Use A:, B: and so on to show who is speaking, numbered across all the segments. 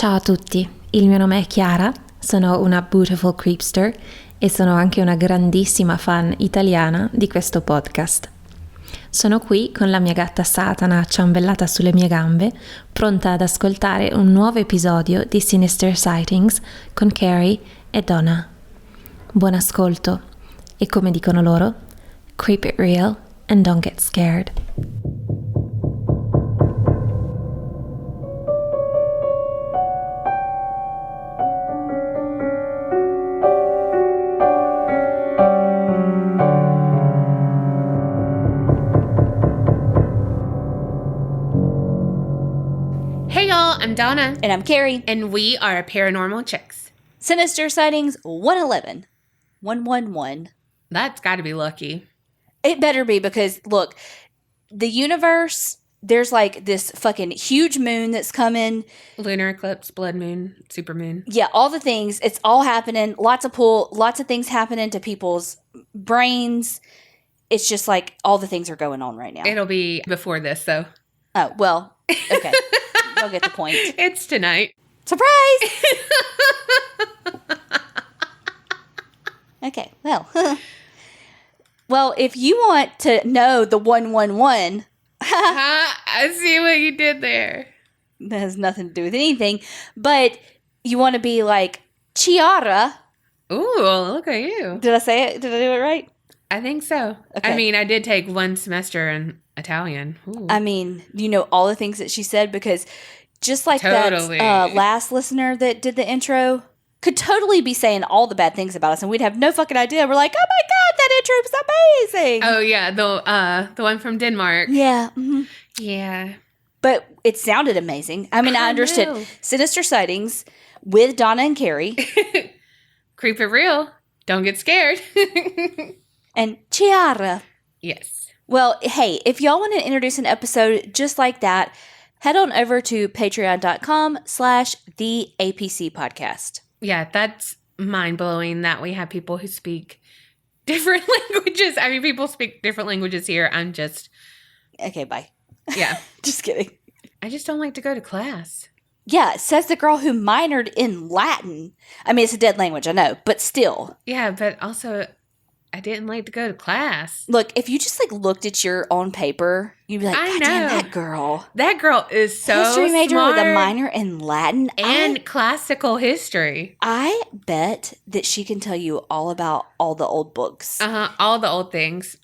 A: Ciao a tutti, il mio nome è Chiara, sono una beautiful creepster e sono anche una grandissima fan italiana di questo podcast. Sono qui con la mia gatta Satana ciambellata sulle mie gambe, pronta ad ascoltare un nuovo episodio di Sinister Sightings con Carrie e Donna. Buon ascolto e come dicono loro, keep it real and don't get scared.
B: Hey y'all, I'm Donna.
C: And I'm Carrie.
B: And we are Paranormal Chicks.
C: Sinister Sightings 111. 111.
B: That's got to be lucky.
C: It better be because, look, the universe, there's like this fucking huge moon that's coming.
B: Lunar eclipse, blood moon, supermoon.
C: Yeah, all the things. It's all happening. Lots of things happening to people's brains. It's just like all the things are going on right now.
B: It'll be before this, though.
C: Oh, well, okay. I'll get the point.
B: It's tonight.
C: Surprise! Okay, well. Well, if you want to know the 111,
B: I see what you did there.
C: that has nothing to do with anything, but you want to be like Chiara.
B: Ooh, look at you.
C: Did I say it? Did I do it right?
B: I think so.
C: Okay.
B: I mean, I did take one semester in Italian. Ooh.
C: I mean, you know all the things that she said because just like
B: Totally.
C: that last listener that did the intro could totally be saying all the bad things about us and we'd have no fucking idea. We're like, oh my God, that intro was amazing.
B: Oh, yeah, the one from Denmark.
C: Yeah. Mm-hmm.
B: Yeah.
C: But it sounded amazing. I mean, I understood.
B: know.
C: Sinister Sightings with Donna and Carrie.
B: Creep it real. Don't get scared.
C: And Chiara.
B: Yes.
C: Well, hey, if y'all want to introduce an episode just like that, head on over to patreon.com/the APC podcast.
B: Yeah, that's mind-blowing that we have people who speak different languages. I mean, people speak different languages here. I'm just...
C: Okay, bye.
B: Yeah.
C: Just kidding.
B: I just don't like to go to class.
C: Yeah, says the girl who minored in Latin. I mean, it's a dead language, I know, but still.
B: Yeah, but also, I didn't like to go to class.
C: Look, if you just, like, looked at your own paper, you'd be like,
B: I
C: God damn,
B: know.
C: that girl.
B: That girl is so
C: History major
B: smart.
C: with a minor in Latin.
B: And classical history.
C: I bet that she can tell you all about all the old books.
B: All the old things.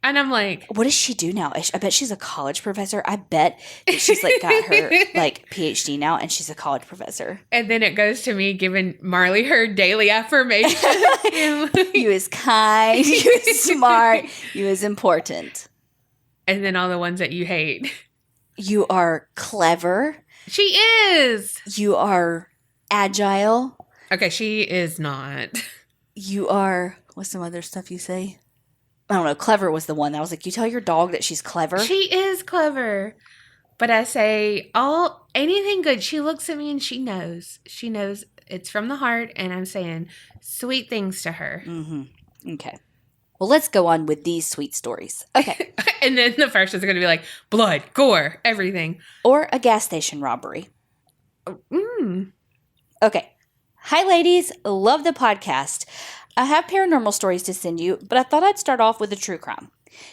B: And I'm like...
C: What does she do now? I bet she's a college professor. I bet that she's like got her like PhD now and she's a college professor.
B: And then it goes to me giving Marley her daily affirmation.
C: You is kind. You is smart. You is important.
B: And then all the ones that you hate.
C: You are clever.
B: She is.
C: You are agile.
B: Okay, she is not.
C: You are, what's some other stuff you say? I don't know. Clever was the one that I was like, you tell your dog that she's clever?
B: She is clever. But I say anything good. She looks at me and she knows. She knows it's from the heart. And I'm saying sweet things to her.
C: Mm-hmm. Okay. Well, let's go on with these sweet stories. Okay.
B: And then the first is going to be like blood, gore, everything.
C: Or a gas station robbery. Okay. Hi, ladies. Love the podcast. I have paranormal stories to send you, but I thought I'd start off with a true crime.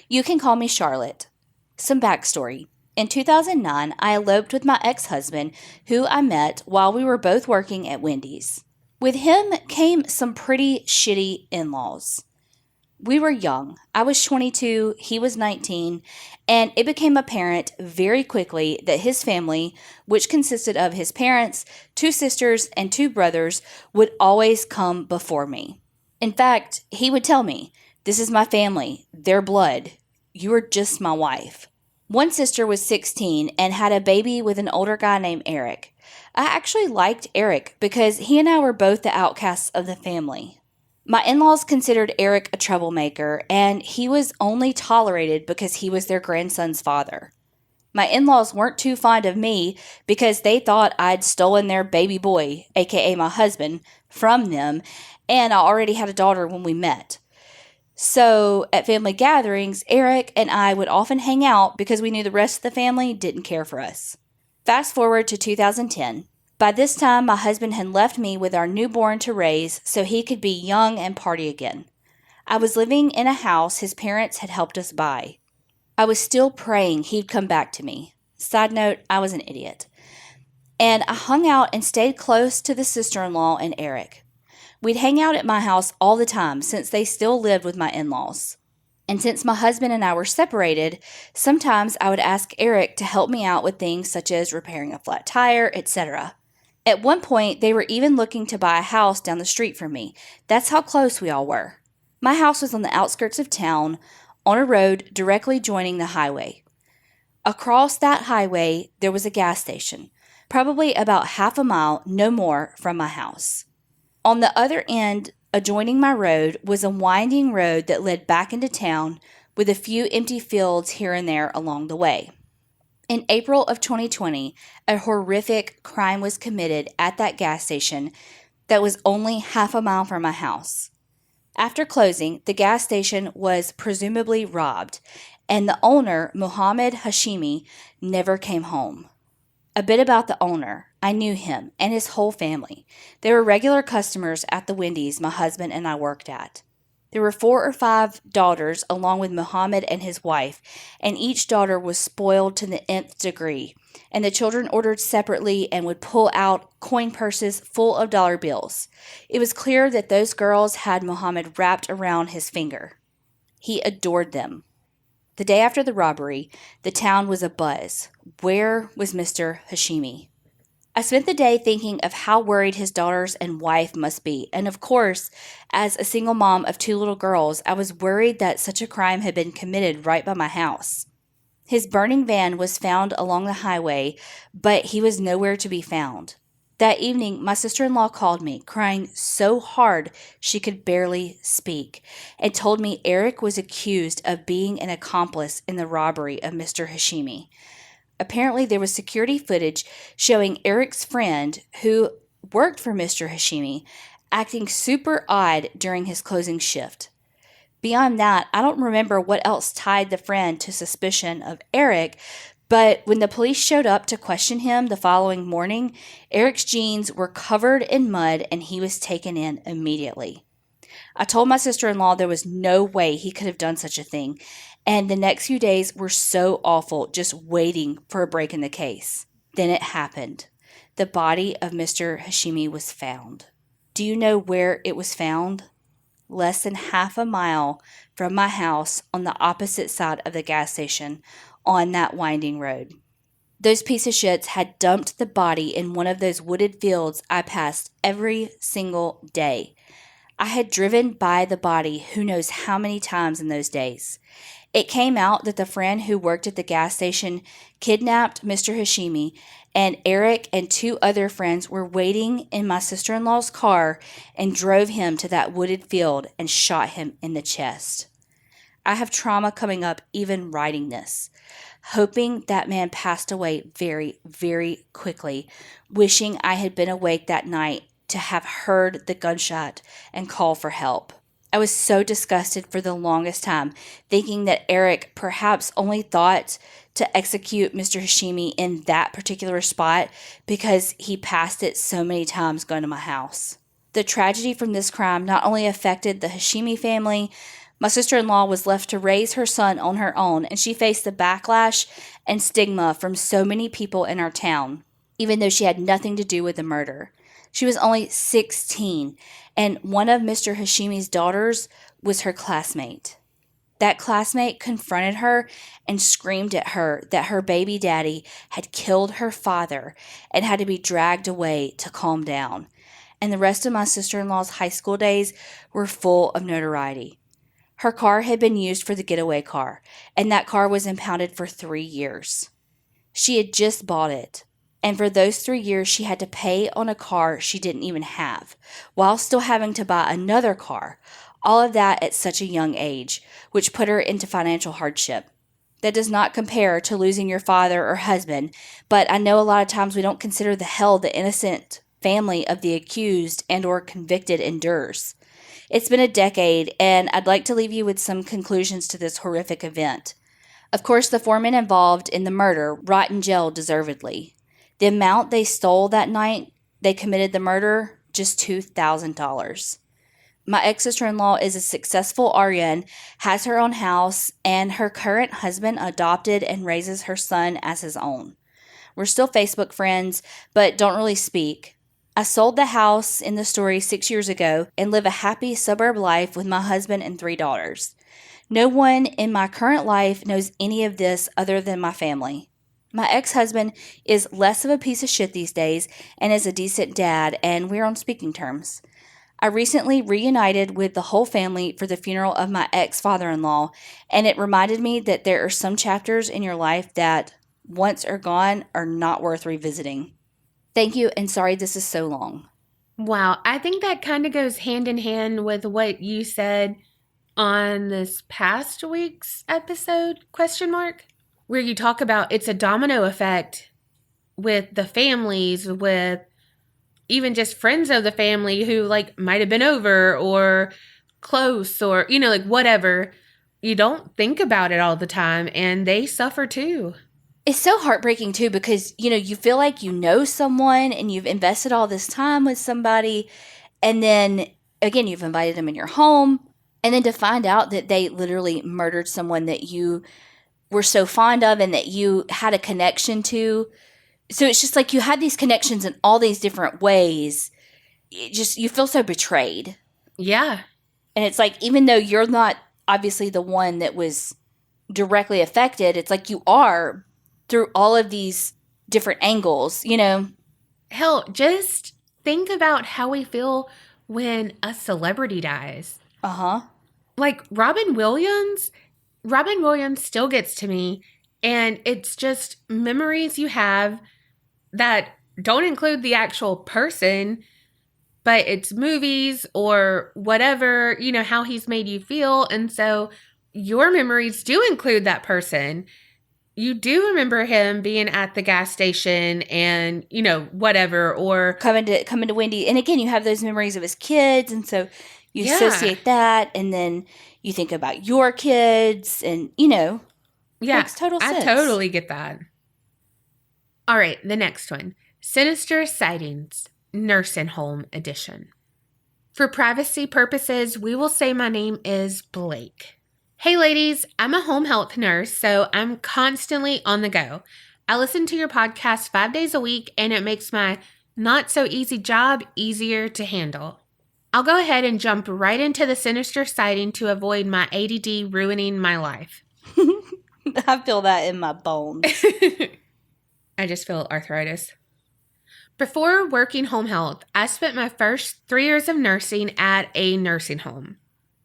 C: You can call me Charlotte. Some backstory. In 2009, I eloped with my ex-husband, who I met while we were both working at Wendy's. With him came some pretty shitty in-laws. We were young. I was 22, he was 19, and it became apparent very quickly that his family, which consisted of his parents, 2 sisters, and 2 brothers, would always come before me. In fact, he would tell me, this is my family, their blood. You are just my wife. One sister was 16 and had a baby with an older guy named Eric. I actually liked Eric because he and I were both the outcasts of the family. My in-laws considered Eric a troublemaker, and he was only tolerated because he was their grandson's father. My in-laws weren't too fond of me because they thought I'd stolen their baby boy, aka my husband, from them, and I already had a daughter when we met. So at family gatherings, Eric and I would often hang out because we knew the rest of the family didn't care for us. Fast forward to 2010. By this time, my husband had left me with our newborn to raise so he could be young and party again. I was living in a house his parents had helped us buy. I was still praying he'd come back to me. Side note, I was an idiot. And I hung out and stayed close to the sister-in-law and Eric. We'd hang out at my house all the time since they still lived with my in-laws. And since my husband and I were separated, sometimes I would ask Eric to help me out with things such as repairing a flat tire, etc. At one point, they were even looking to buy a house down the street from me. That's how close we all were. My house was on the outskirts of town, on a road directly joining the highway. Across that highway, there was a gas station, probably about half a mile, no more, from my house. On the other end, adjoining my road, was a winding road that led back into town with a few empty fields here and there along the way. In April of 2020, a horrific crime was committed at that gas station that was only half a mile from my house. After closing, the gas station was presumably robbed, and the owner, Muhammad Hashimi, never came home. A bit about the owner. I knew him and his whole family. They were regular customers at the Wendy's my husband and I worked at. There were 4 or 5 daughters along with Muhammad and his wife, and each daughter was spoiled to the nth degree, and the children ordered separately and would pull out coin purses full of dollar bills. It was clear that those girls had Muhammad wrapped around his finger. He adored them. The day after the robbery, the town was abuzz. Where was Mr. Hashimi? I spent the day thinking of how worried his daughters and wife must be, and of course, as a single mom of 2 little girls, I was worried that such a crime had been committed right by my house. His burning van was found along the highway, but he was nowhere to be found. That evening, my sister-in-law called me, crying so hard she could barely speak, and told me Eric was accused of being an accomplice in the robbery of Mr. Hashimi. Apparently, there was security footage showing Eric's friend, who worked for Mr. Hashimi, acting super odd during his closing shift. Beyond that, I don't remember what else tied the friend to suspicion of Eric, but when the police showed up to question him the following morning, Eric's jeans were covered in mud and he was taken in immediately. I told my sister-in-law there was no way he could have done such a thing, and the next few days were so awful, just waiting for a break in the case. Then it happened. The body of Mr. Hashimi was found. Do you know where it was found? Less than half a mile from my house on the opposite side of the gas station on that winding road. Those pieces of shits had dumped the body in one of those wooded fields I passed every single day. I had driven by the body who knows how many times in those days. It came out that the friend who worked at the gas station kidnapped Mr. Hashimi, and Eric and 2 other friends were waiting in my sister-in-law's car and drove him to that wooded field and shot him in the chest. I have trauma coming up even writing this, hoping that man passed away very, very quickly, wishing I had been awake that night to have heard the gunshot and call for help. I was so disgusted for the longest time, thinking that Eric perhaps only thought to execute Mr. Hashimi in that particular spot because he passed it so many times going to my house. The tragedy from this crime not only affected the Hashimi family, my sister-in-law was left to raise her son on her own, and she faced the backlash and stigma from so many people in our town, even though she had nothing to do with the murder. She was only 16, and one of Mr. Hashimi's daughters was her classmate. That classmate confronted her and screamed at her that her baby daddy had killed her father and had to be dragged away to calm down. And the rest of my sister-in-law's high school days were full of notoriety. Her car had been used for the getaway car, and that car was impounded for 3 years. She had just bought it. And for those 3 years, she had to pay on a car she didn't even have, while still having to buy another car. All of that at such a young age, which put her into financial hardship. That does not compare to losing your father or husband, but I know a lot of times we don't consider the hell the innocent family of the accused and or convicted endures. It's been a decade, and I'd like to leave you with some conclusions to this horrific event. Of course, the 4 men involved in the murder rot in jail deservedly. The amount they stole that night they committed the murder, just $2,000. My ex-sister-in-law is a successful RN, has her own house, and her current husband adopted and raises her son as his own. We're still Facebook friends, but don't really speak. I sold the house in the story 6 years ago and live a happy suburb life with my husband and 3 daughters. No one in my current life knows any of this other than my family. My ex-husband is less of a piece of shit these days and is a decent dad, and we're on speaking terms. I recently reunited with the whole family for the funeral of my ex-father-in-law, and it reminded me that there are some chapters in your life that, once are gone, are not worth revisiting. Thank you, and sorry this is so long.
B: Wow, I think that kind of goes hand in hand with what you said on this past week's episode, ? Where you talk about it's a domino effect with the families, with even just friends of the family who like might have been over or close or, like whatever. You don't think about it all the time and they suffer too.
C: It's so heartbreaking too because, you feel like you know someone and you've invested all this time with somebody, and then again, you've invited them in your home, and then to find out that they literally murdered someone that you were so fond of and that you had a connection to. So it's just like you had these connections in all these different ways. You feel so betrayed.
B: Yeah.
C: And it's like, even though you're not obviously the one that was directly affected, it's like you are through all of these different angles,
B: Hell, just think about how we feel when a celebrity dies.
C: Uh-huh.
B: Like Robin Williams still gets to me, and it's just memories you have that don't include the actual person, but it's movies or whatever, how he's made you feel. And so your memories do include that person. You do remember him being at the gas station and, whatever, or
C: coming to Wendy. And again, you have those memories of his kids, and so you associate that, and then you think about your kids, and, makes total sense.
B: I totally get that. All right, the next one. Sinister Sightings, Nursing Home Edition. For privacy purposes, we will say my name is Blake. Hey ladies, I'm a home health nurse, so I'm constantly on the go. I listen to your podcast 5 days a week, and it makes my not so easy job easier to handle. I'll go ahead and jump right into the sinister sighting to avoid my ADD ruining my life.
C: I feel that in my bones.
B: I just feel arthritis. Before working home health, I spent my first 3 years of nursing at a nursing home.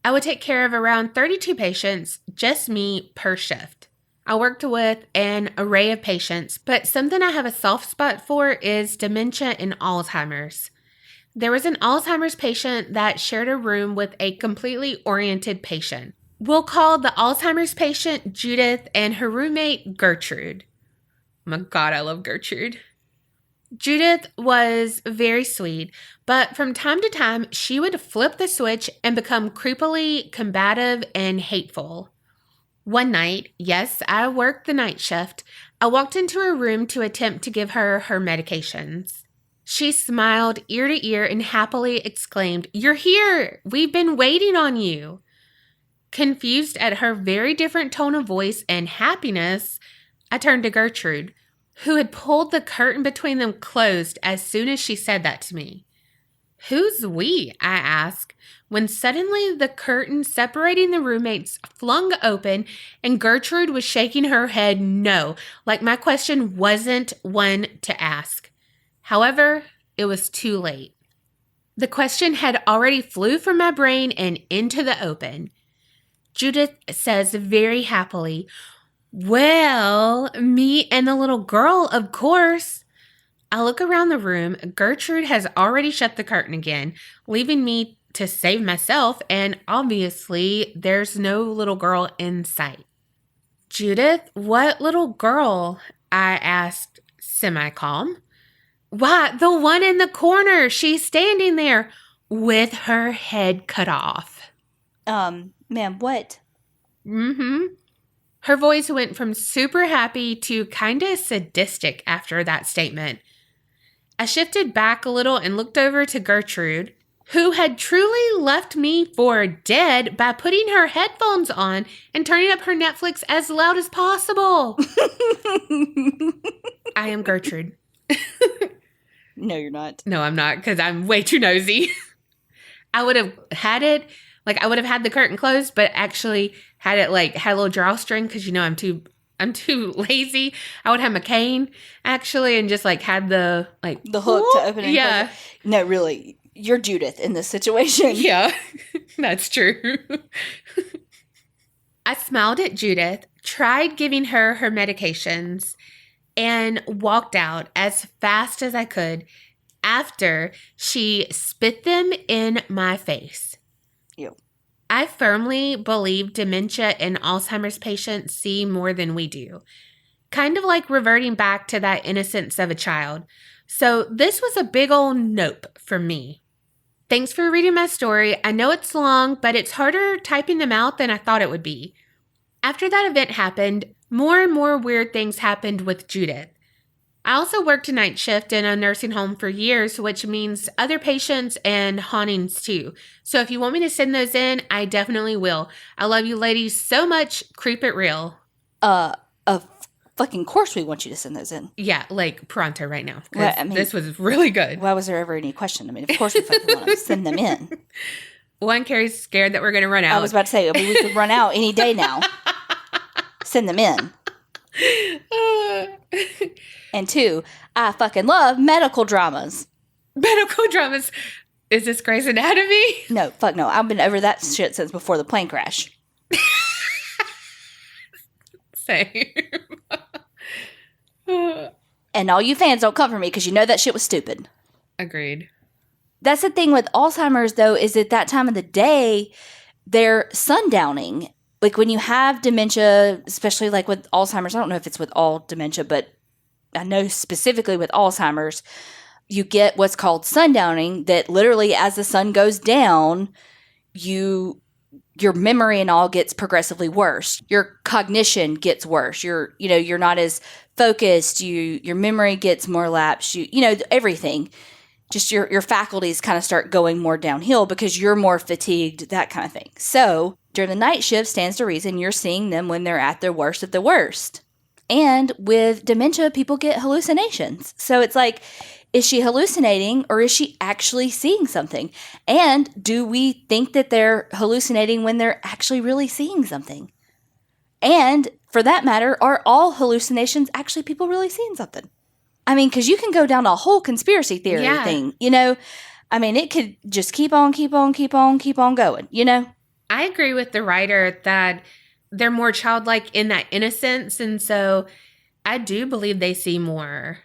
B: I would take care of around 32 patients, just me per shift. I worked with an array of patients, but something I have a soft spot for is dementia and Alzheimer's. There was an Alzheimer's patient that shared a room with a completely oriented patient. We'll call the Alzheimer's patient Judith and her roommate Gertrude. Oh my God, I love Gertrude. Judith was very sweet, but from time to time, she would flip the switch and become creepily combative and hateful. One night, yes, I worked the night shift, I walked into her room to attempt to give her medications. She smiled ear to ear and happily exclaimed, "You're here! We've been waiting on you!" Confused at her very different tone of voice and happiness, I turned to Gertrude, who had pulled the curtain between them closed as soon as she said that to me. "Who's we?" I asked, when suddenly the curtain separating the roommates flung open and Gertrude was shaking her head no, like my question wasn't one to ask. However, it was too late. The question had already flew from my brain and into the open. Judith says very happily, "Well, me and the little girl, of course." I look around the room. Gertrude has already shut the curtain again, leaving me to save myself, and obviously there's no little girl in sight. "Judith, what little girl?" I asked, semi-calm. "Why, the one in the corner. She's standing there with her head cut off."
C: Ma'am, what?
B: Mm-hmm. Her voice went from super happy to kind of sadistic after that statement. I shifted back a little and looked over to Gertrude, who had truly left me for dead by putting her headphones on and turning up her Netflix as loud as possible. I am Gertrude.
C: No, you're not.
B: No, I'm not, because I'm way too nosy. I would have had it, I would have had the curtain closed, but actually had it, had a little drawstring, because, I'm too lazy. I would have my cane, actually, and just, had the,
C: the hook to open it.
B: Yeah.
C: No, really. You're Judith in this situation.
B: Yeah, that's true. I smiled at Judith, tried giving her medications, and walked out as fast as I could after she spit them in my face.
C: Ew.
B: I firmly believe dementia and Alzheimer's patients see more than we do. Kind of like reverting back to that innocence of a child. So this was a big old nope for me. Thanks for reading my story. I know it's long, but it's harder typing them out than I thought it would be. After that event happened, more and more weird things happened with Judith. I also worked a night shift in a nursing home for years, which means other patients and hauntings too. So if you want me to send those in, I definitely will. I love you ladies so much. Creep it real.
C: Of fucking course we want you to send those in.
B: Yeah, pronto right now.
C: Well,
B: this was really good.
C: Why was there ever any question? I mean, of course we fucking want to send them in.
B: One, Carrie's scared that we're going to run out.
C: I was about to say, we could run out any day now. Send them in. And two, I fucking love medical dramas.
B: Medical dramas. Is this Grey's Anatomy?
C: No, fuck no. I've been over that shit since before the plane crash.
B: Same.
C: And all you fans don't come for me because you know that shit was stupid.
B: Agreed.
C: That's the thing with Alzheimer's, though, is at that time of the day, they're sundowning. When you have dementia, especially with Alzheimer's, I don't know if it's with all dementia, but I know specifically with Alzheimer's, you get what's called sundowning, that literally as the sun goes down, your memory and all gets progressively worse. Your cognition gets worse. You're not as focused. Your memory gets more lapsed. Everything. Just your faculties kind of start going more downhill because you're more fatigued, that kind of thing. So during the night shift stands to reason you're seeing them when they're at their worst of the worst. And with dementia, people get hallucinations. So it's is she hallucinating or is she actually seeing something? And do we think that they're hallucinating when they're actually really seeing something? And for that matter, are all hallucinations actually people really seeing something? I mean, because you can go down a whole conspiracy theory thing, I mean, it could just keep on going,
B: I agree with the writer that they're more childlike in that innocence. And so I do believe they see more.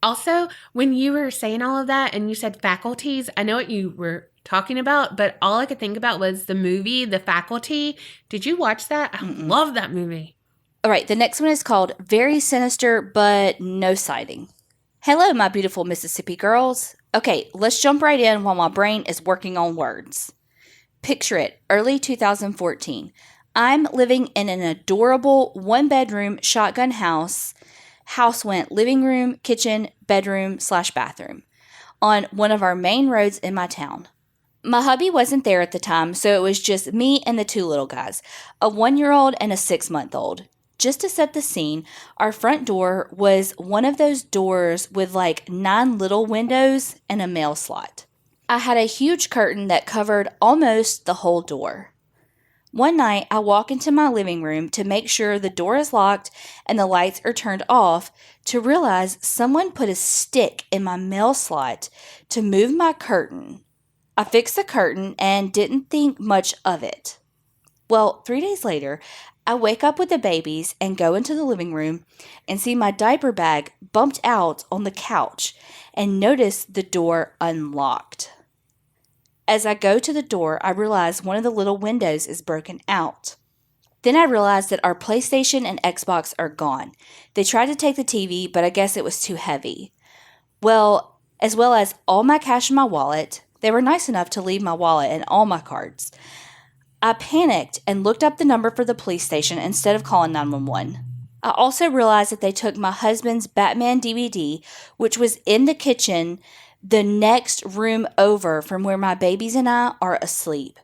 B: Also, when you were saying all of that and you said faculties, I know what you were talking about, but all I could think about was the movie, The Faculty. Did you watch that? I love that movie.
C: All right, the next one is called Very Sinister But No Sighting. Hello, my beautiful Mississippi girls. Okay, let's jump right in while my brain is working on words. Picture it, early 2014. I'm living in an adorable one-bedroom shotgun house. House went living room, kitchen, bedroom/bathroom on one of our main roads in my town. My hubby wasn't there at the time, so it was just me and the two little guys, a 1-year-old and a 6-month-old. Just to set the scene, our front door was one of those doors with 9 little windows and a mail slot. I had a huge curtain that covered almost the whole door. One night, I walk into my living room to make sure the door is locked and the lights are turned off to realize someone put a stick in my mail slot to move my curtain. I fixed the curtain and didn't think much of it. Well, 3 days later, I wake up with the babies and go into the living room and see my diaper bag bumped out on the couch and notice the door unlocked. As I go to the door, I realize one of the little windows is broken out. Then I realize that our PlayStation and Xbox are gone. They tried to take the TV, but I guess it was too heavy. Well as all my cash in my wallet. They were nice enough to leave my wallet and all my cards. I panicked and looked up the number for the police station instead of calling 911. I also realized that they took my husband's Batman DVD, which was in the kitchen the next room over from where my babies and I are asleep.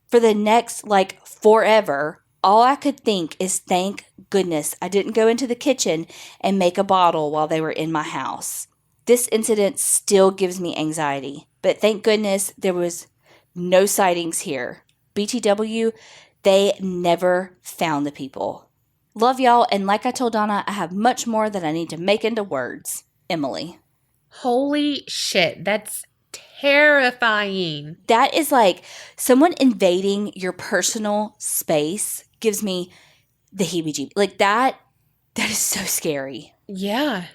C: For the next, forever, all I could think is thank goodness I didn't go into the kitchen and make a bottle while they were in my house. This incident still gives me anxiety, but thank goodness there was no sightings here. BTW, they never found the people. Love y'all, and like I told Donna, I have much more that I need to make into words. Emily.
B: Holy shit, that's terrifying.
C: That is like someone invading your personal space gives me the heebie-jeebies. Like that is so scary.
B: Yeah.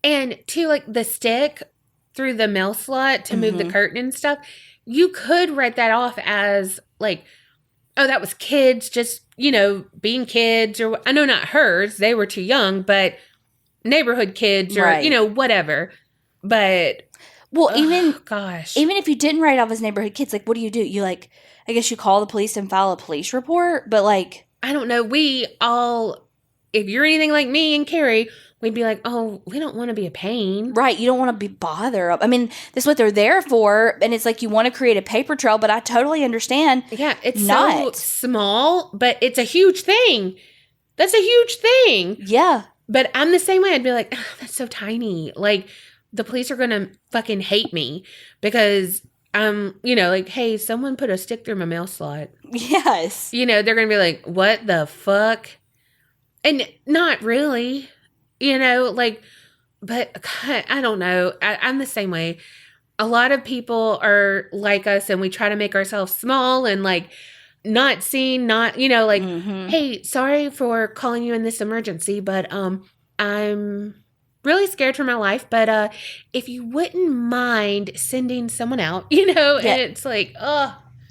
B: And to the stick through the mail slot to move the curtain and stuff, you could write that off as oh, that was kids just, being kids, or I know not hers, they were too young, but neighborhood kids or,
C: right.
B: Whatever. But
C: well, even if you didn't write off as neighborhood kids, what do? You I guess you call the police and file a police report, but
B: I don't know. We all, if you're anything like me and Carrie, we'd be like, oh, we don't want to be a pain.
C: Right. You don't want to be bothered. I mean, that's what they're there for. And it's you want to create a paper trail, but I totally understand.
B: Yeah. It's so small, but it's a huge thing. That's a huge thing.
C: Yeah.
B: But I'm the same way. I'd be like, oh, that's so tiny. The police are going to fucking hate me because hey, someone put a stick through my mail slot.
C: Yes.
B: They're going to be like, what the fuck? And not really. But God, I don't know. I'm the same way. A lot of people are like us and we try to make ourselves small and not seen, not, hey, sorry for calling you in this emergency, but I'm really scared for my life. But if you wouldn't mind sending someone out, and it's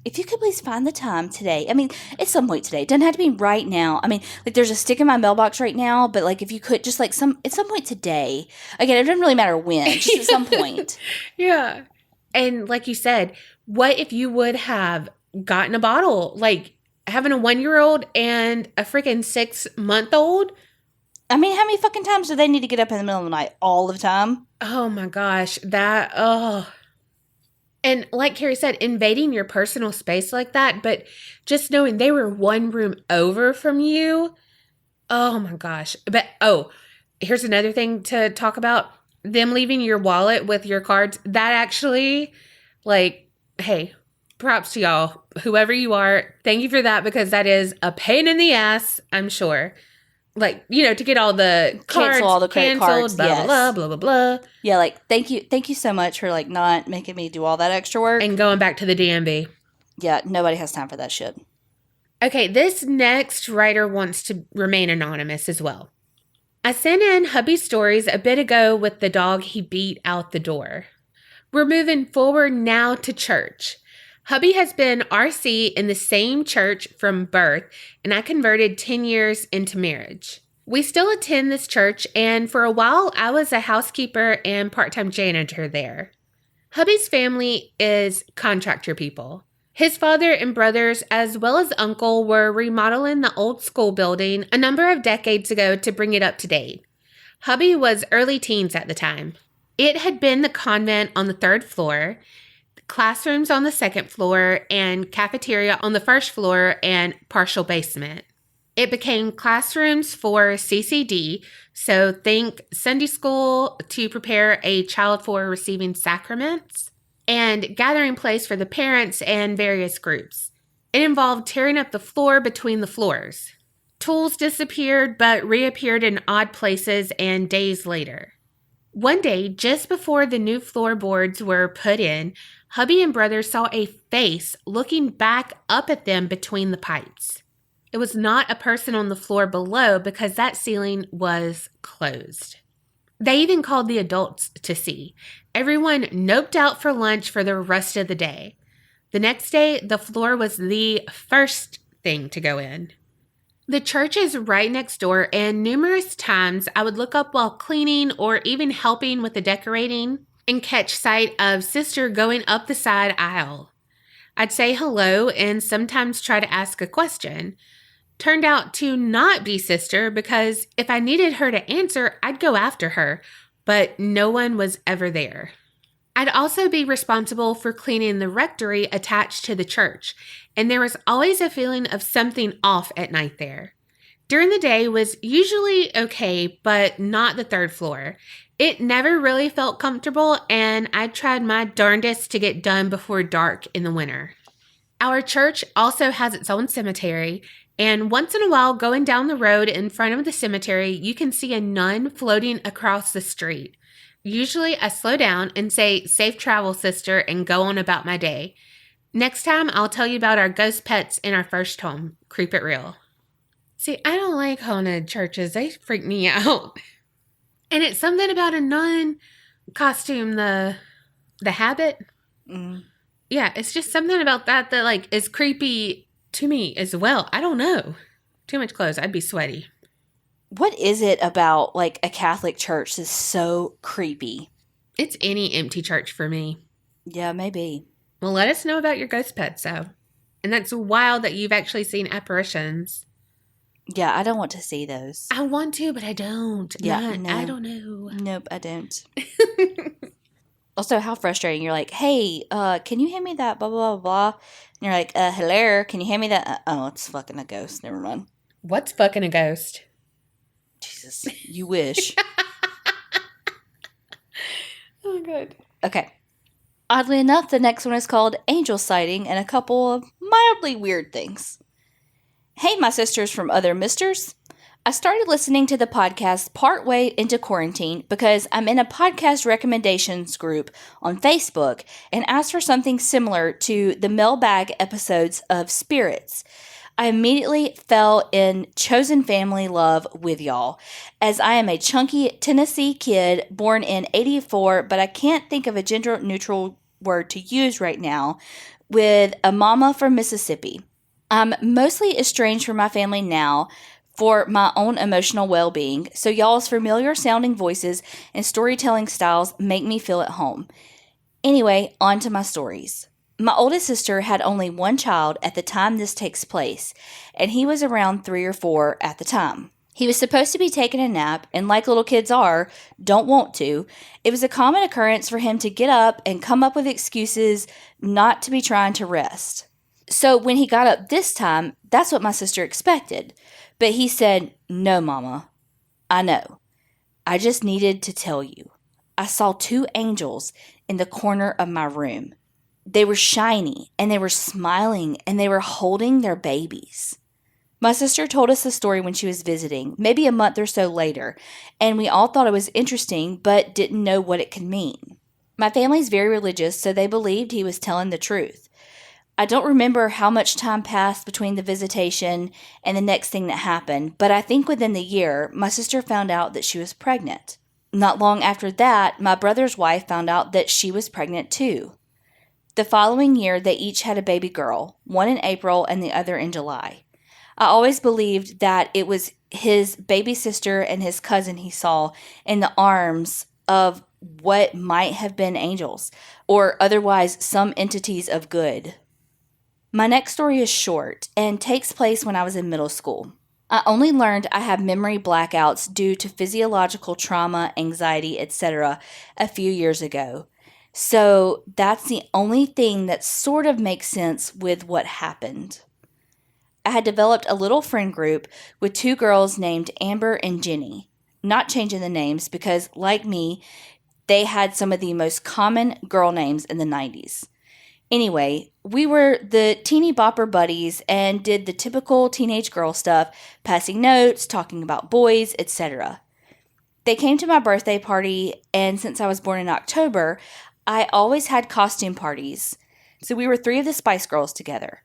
C: if you could please find the time today. I mean, at some point today. It doesn't have to be right now. I mean, there's a stick in my mailbox right now, but if you could just at some point today. Again, it doesn't really matter when, just at some point.
B: Yeah. And like you said, what if you would have gotten a bottle? Having a 1-year-old and a freaking 6-month-old?
C: I mean, how many fucking times do they need to get up in the middle of the night? All the time?
B: Oh my gosh. And like Carrie said, invading your personal space like that, but just knowing they were one room over from you. Oh my gosh. But, here's another thing to talk about. Them leaving your wallet with your cards. That actually, hey, props to y'all. Whoever you are, thank you for that because that is a pain in the ass, I'm sure. To get all the cards
C: cancel all the credit cards,
B: blah,
C: yes.
B: blah, blah, blah, blah.
C: Yeah, thank you so much for not making me do all that extra work.
B: And going back to the DMV.
C: Yeah, nobody has time for that shit.
B: Okay, this next writer wants to remain anonymous as well. I sent in hubby's stories a bit ago with the dog he beat out the door. We're moving forward now to church. Hubby has been RC in the same church from birth, and I converted 10 years into marriage. We still attend this church, and for a while, I was a housekeeper and part-time janitor there. Hubby's family is contractor people. His father and brothers, as well as uncle, were remodeling the old school building a number of decades ago to bring it up to date. Hubby was early teens at the time. It had been the convent on the 3rd floor, classrooms on the 2nd floor, and cafeteria on the 1st floor and partial basement. It became classrooms for CCD, so think Sunday school to prepare a child for receiving sacraments, and gathering place for the parents and various groups. It involved tearing up the floor between the floors. Tools disappeared but reappeared in odd places and days later. One day, just before the new floorboards were put in, hubby and brother saw a face looking back up at them between the pipes. It was not a person on the floor below because that ceiling was closed. They even called the adults to see. Everyone noped out for lunch for the rest of the day. The next day, the floor was the first thing to go in. The church is right next door, and numerous times I would look up while cleaning or even helping with the decorating and catch sight of sister going up the side aisle. I'd say hello and sometimes try to ask a question. Turned out to not be Sister because if I needed her to answer, I'd go after her, but no one was ever there. I'd also be responsible for cleaning the rectory attached to the church, and there was always a feeling of something off at night there. During the day was usually okay, but not the third floor. It never really felt comfortable, and I tried my darndest to get done before dark in the winter. Our church also has its own cemetery, and once in a while, going down the road in front of the cemetery, you can see a nun floating across the street. Usually, I slow down and say, "Safe travel, sister," and go on about my day. Next time, I'll tell you about our ghost pets in our first home. Creep it real. See, I don't like haunted churches. They freak me out. And it's something about a nun costume, the habit. Yeah, it's just something about that like is creepy to me as well. I don't know. Too much clothes. I'd be sweaty.
C: What is it about like a Catholic church that's so creepy?
B: It's any empty church for me.
C: Yeah, maybe.
B: Well, let us know about your ghost pets, though. And that's wild that you've actually seen apparitions.
C: Yeah, I don't want to see those.
B: I want to, but I don't.
C: Yeah, no.
B: I don't know.
C: Nope, I don't. Also, how frustrating. You're like, "Hey, can you hand me that blah, blah, blah, blah?" And you're like, hello, can you hand me that? Oh, it's fucking a ghost. Never mind.
B: What's fucking a ghost?
C: Jesus, you wish.
B: Oh, good.
C: Okay. Oddly enough, the next one is called Angel Sighting and a couple of mildly weird things. Hey, my sisters from other misters. I started listening to the podcast partway into quarantine because I'm in a podcast recommendations group on Facebook and asked for something similar to the mailbag episodes of Spirits. I immediately fell in chosen family love with y'all, as I am a chunky Tennessee kid born in 84, but I can't think of a gender-neutral word to use right now, with a mama from Mississippi. I'm mostly estranged from my family now for my own emotional well-being, so y'all's familiar sounding voices and storytelling styles make me feel at home. Anyway, on to my stories. My oldest sister had only one child at the time this takes place, and he was around 3 or 4 at the time. He was supposed to be taking a nap, and like little kids are, don't want to. It was a common occurrence for him to get up and come up with excuses not to be trying to rest. So when he got up this time, that's what my sister expected. But he said, "No, Mama. I know. I just needed to tell you. I saw 2 angels in the corner of my room. They were shiny, and they were smiling, and they were holding their babies." My sister told us the story when she was visiting, maybe a month or so later, and we all thought it was interesting, but didn't know what it could mean. My family's very religious, so they believed he was telling the truth. I don't remember how much time passed between the visitation and the next thing that happened, but I think within the year, my sister found out that she was pregnant. Not long after that, my brother's wife found out that she was pregnant too. The following year, they each had a baby girl, one in April and the other in July. I always believed that it was his baby sister and his cousin he saw in the arms of what might have been angels, or otherwise some entities of good. My next story is short and takes place when I was in middle school. I only learned I have memory blackouts due to physiological trauma, anxiety, etc. a few years ago. So that's the only thing that sort of makes sense with what happened. I had developed a little friend group with 2 girls named Amber and Jenny. Not changing the names because, like me, they had some of the most common girl names in the 90s. Anyway, we were the teeny bopper buddies and did the typical teenage girl stuff, passing notes, talking about boys, etc. They came to my birthday party, and since I was born in October, I always had costume parties. So we were 3 of the Spice Girls together.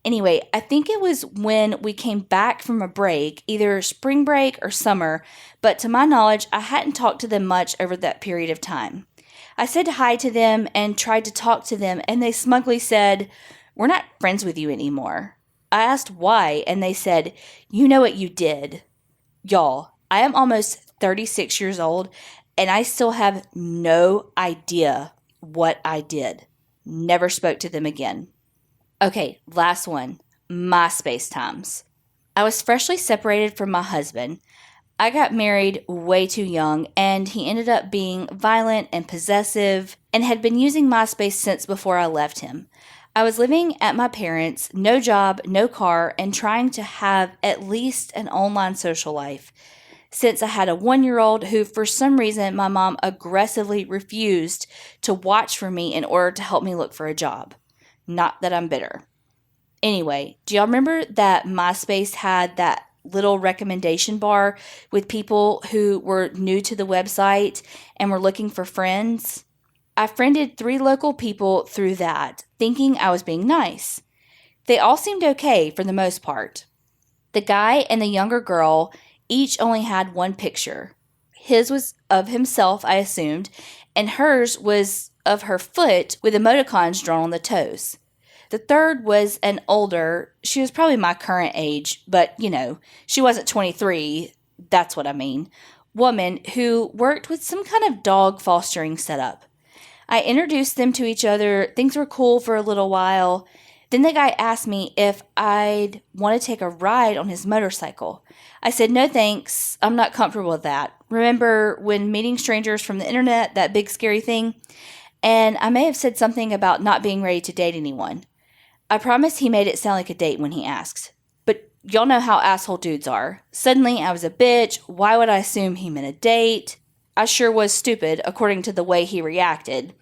C: Anyway, I think it was when we came back from a break, either spring break or summer, but to my knowledge, I hadn't talked to them much over that period of time. I said hi to them and tried to talk to them, and they smugly said, "We're not friends with you anymore." I asked why, and they said, "You know what you did." Y'all, I am almost 36 years old, and I still have no idea what I did. Never spoke to them again. Okay, last one. MySpace times. I was freshly separated from my husband. I got married way too young, and he ended up being violent and possessive and had been using MySpace since before I left him. I was living at my parents', no job, no car, and trying to have at least an online social life. Since I had a 1-year-old who, for some reason, my mom aggressively refused to watch for me in order to help me look for a job. Not that I'm bitter. Anyway, do y'all remember that MySpace had that little recommendation bar with people who were new to the website and were looking for friends? I friended 3 local people through that, thinking I was being nice. They all seemed okay for the most part. The guy and the younger girl each only had one picture. His was of himself, I assumed, and hers was of her foot with emoticons drawn on the toes. The third was an older, she was probably my current age, but she wasn't 23, that's what I mean, woman who worked with some kind of dog fostering setup. I introduced them to each other. Things were cool for a little while. Then the guy asked me if I'd want to take a ride on his motorcycle. I said, no thanks, I'm not comfortable with that. Remember when meeting strangers from the internet, that big scary thing? And I may have said something about not being ready to date anyone. I promise he made it sound like a date when he asked. But y'all know how asshole dudes are. Suddenly I was a bitch. Why would I assume he meant a date? I sure was stupid, according to the way he reacted.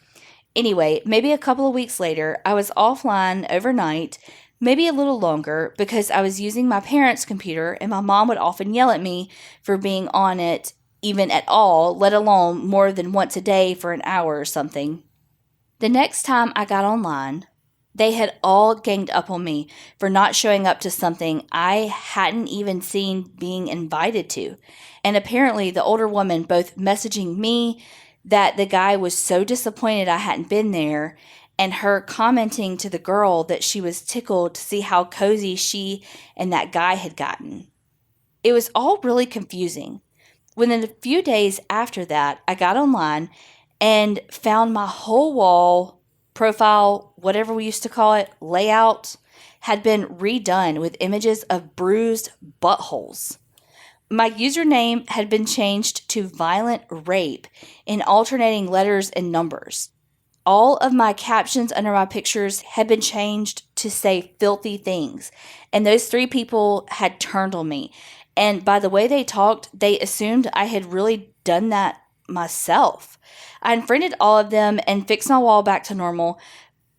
C: Anyway, maybe a couple of weeks later, I was offline overnight, maybe a little longer, because I was using my parents' computer and my mom would often yell at me for being on it, even at all, let alone more than once a day for an hour or something. The next time I got online, they had all ganged up on me for not showing up to something I hadn't even seen being invited to. And apparently the older woman both messaging me that the guy was so disappointed I hadn't been there, and her commenting to the girl that she was tickled to see how cozy she and that guy had gotten. It was all really confusing. Within a few days after that, I got online and found my whole wall, profile, whatever we used to call it, layout, had been redone with images of bruised buttholes. My username had been changed to Violent Rape in alternating letters and numbers. All of my captions under my pictures had been changed to say filthy things, and those 3 people had turned on me. And by the way they talked, they assumed I had really done that myself. I unfriended all of them and fixed my wall back to normal,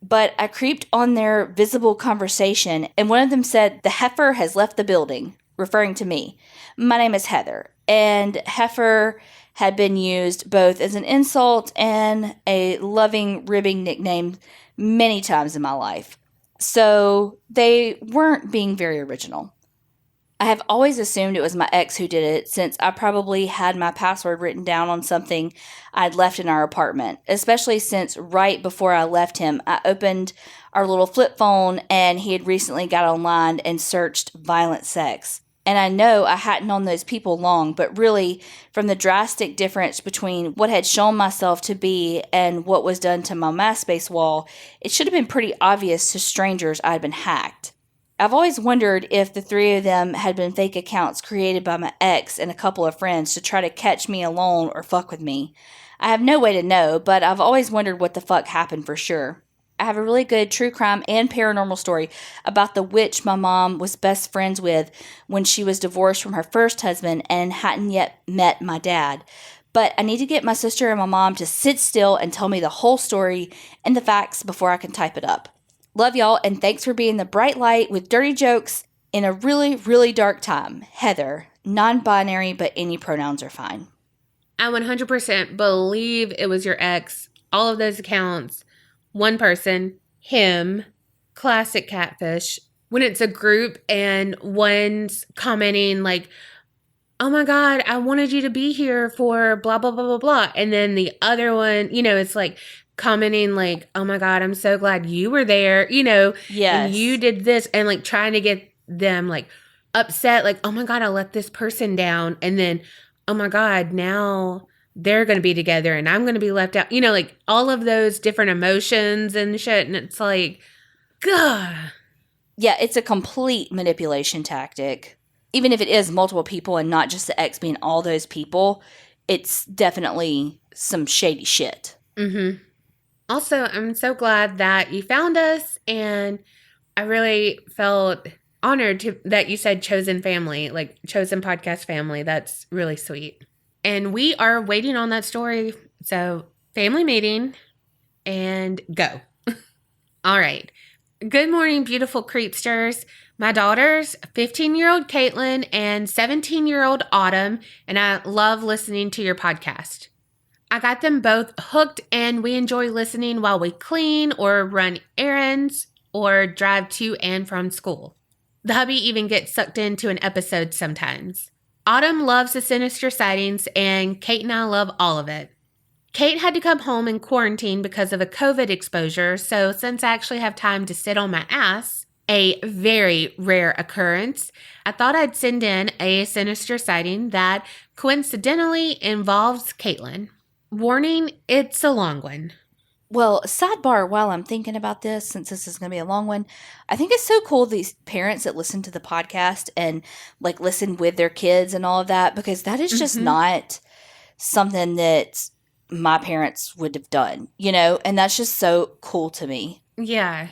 C: but I creeped on their visible conversation, and one of them said, "The heifer has left the building," referring to me. My name is Heather, and heifer had been used both as an insult and a loving, ribbing nickname many times in my life. So they weren't being very original. I have always assumed it was my ex who did it, since I probably had my password written down on something I'd left in our apartment, especially since right before I left him, I opened our little flip phone and he had recently got online and searched violent sex. And I know I hadn't known those people long, but really, from the drastic difference between what had shown myself to be and what was done to my MySpace wall, it should have been pretty obvious to strangers I had been hacked. I've always wondered if the 3 of them had been fake accounts created by my ex and a couple of friends to try to catch me alone or fuck with me. I have no way to know, but I've always wondered what the fuck happened for sure. I have a really good true crime and paranormal story about the witch my mom was best friends with when she was divorced from her first husband and hadn't yet met my dad. But I need to get my sister and my mom to sit still and tell me the whole story and the facts before I can type it up. Love y'all, and thanks for being the bright light with dirty jokes in a really, really dark time. Heather, non-binary, but any pronouns are fine.
B: I 100% believe it was your ex. All of those accounts. One person, him, classic catfish. When it's a group and one's commenting like, "Oh my God, I wanted you to be here for blah, blah, blah, blah, blah." And then the other one, it's like commenting like, "Oh my God, I'm so glad you were there,
C: Yes.
B: and you did this," and like trying to get them like upset, like, "Oh my God, I let this person down." And then, "Oh my God, now they're going to be together and I'm going to be left out." Like all of those different emotions and shit. And it's like, God.
C: Yeah, it's a complete manipulation tactic. Even if it is multiple people and not just the ex being all those people, it's definitely some shady shit.
B: Mm-hmm. Also, I'm so glad that you found us, and I really felt honored that you said chosen family, like chosen podcast family. That's really sweet. And we are waiting on that story. So, family meeting and go. All right. Good morning, beautiful creepsters. My daughters, 15-year-old Caitlin and 17-year-old Autumn, and I love listening to your podcast. I got them both hooked, and we enjoy listening while we clean or run errands or drive to and from school. The hubby even gets sucked into an episode sometimes. Autumn loves the Sinister Sightings, and Kate and I love all of it. Kate had to come home in quarantine because of a COVID exposure, so since I actually have time to sit on my ass, a very rare occurrence, I thought I'd send in a Sinister Sighting that coincidentally involves Caitlin. Warning, it's a long one.
C: Well, sidebar while I'm thinking about this, since this is going to be a long one, I think it's so cool these parents that listen to the podcast and like listen with their kids and all of that, because that is just not something that my parents would have done, and that's just so cool to me.
B: Yeah,